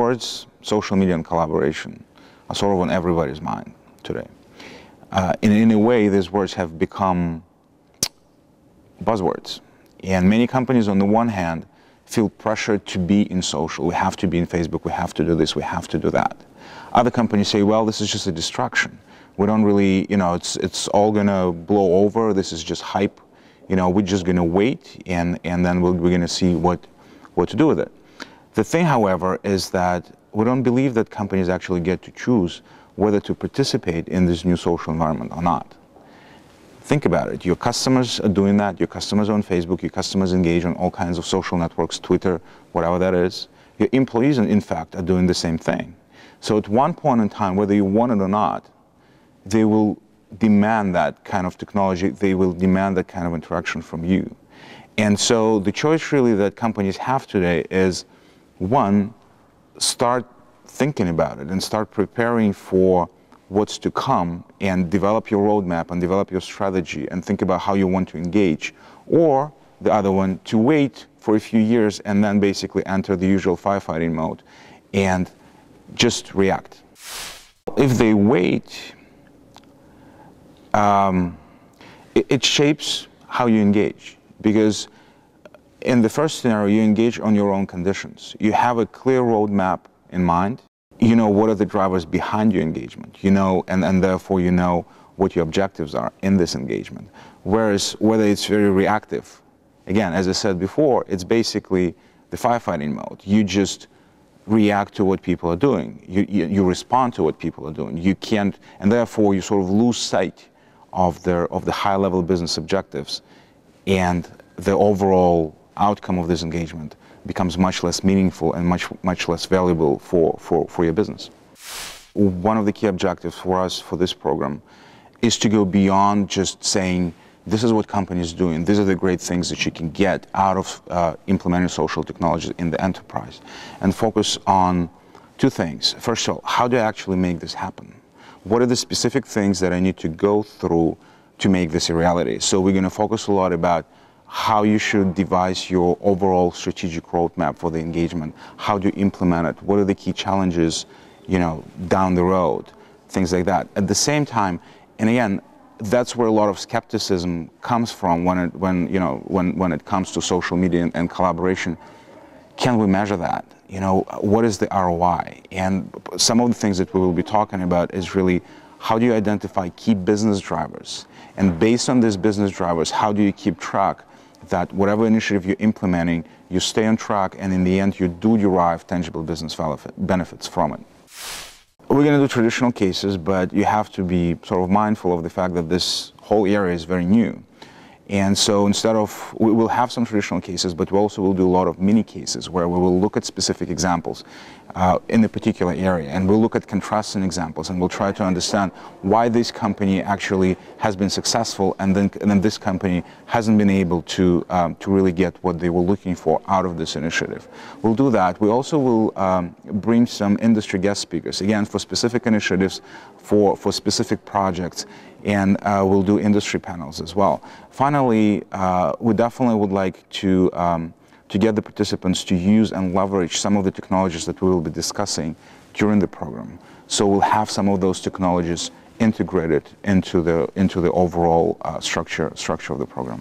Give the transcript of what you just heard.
words social media and collaboration are sort of on everybody's mind today. In a way, these words have become buzzwords. And many companies, on the one hand, feel pressured to be in social. We have to be in Facebook, we have to do this, we have to do that. Other companies say, well, this is just a distraction. We don't really, it's all gonna blow over, this is just hype. We're just gonna wait and then we're gonna see what to do with it. The thing, however, is that we don't believe that companies actually get to choose whether to participate in this new social environment or not. Think about it. Your customers are doing that. Your customers are on Facebook. Your customers engage on all kinds of social networks, Twitter, whatever that is. Your employees, in fact, are doing the same thing. So at one point in time, whether you want it or not, they will demand that kind of technology. They will demand that kind of interaction from you. And so the choice really that companies have today is, one, start thinking about it and start preparing for what's to come and develop your roadmap and develop your strategy and think about how you want to engage. Or the other one, to wait for a few years and then basically enter the usual firefighting mode and just react. If they wait, it shapes how you engage, because in the first scenario, you engage on your own conditions. You have a clear roadmap in mind. You know what are the drivers behind your engagement, and therefore you know what your objectives are in this engagement. Whereas whether it's very reactive, again, as I said before, it's basically the firefighting mode. You just react to what people are doing. You respond to what people are doing. You can't, and therefore you sort of lose sight of the high-level business objectives, and the overall outcome of this engagement becomes much less meaningful and much less valuable for your business. One of the key objectives for us for this program is to go beyond just saying, this is what companies are doing, these are the great things that you can get out of implementing social technologies in the enterprise, and focus on two things. First of all, how do I actually make this happen? What are the specific things that I need to go through to make this a reality? So we're going to focus a lot about how you should devise your overall strategic roadmap for the engagement. How do you implement it? What are the key challenges, down the road? Things like that. At the same time, and again, that's where a lot of skepticism comes from when it comes to social media and collaboration. Can we measure that? What is the ROI? And some of the things that we will be talking about is really, how do you identify key business drivers? And based on these business drivers, how do you keep track that whatever initiative you're implementing, you stay on track, and in the end, you do derive tangible business benefits from it? We're going to do traditional cases, but you have to be sort of mindful of the fact that this whole area is very new. And so instead of, we will have some traditional cases, but we also will do a lot of mini cases where we will look at specific examples in a particular area, and we'll look at contrasting examples, and we'll try to understand why this company actually has been successful and then this company hasn't been able to really get what they were looking for out of this initiative. We'll do that. We also will bring some industry guest speakers, again, for specific initiatives, for specific projects, and we'll do industry panels as well. Finally, we definitely would like to get the participants to use and leverage some of the technologies that we will be discussing during the program. So we'll have some of those technologies integrated into the overall structure of the program.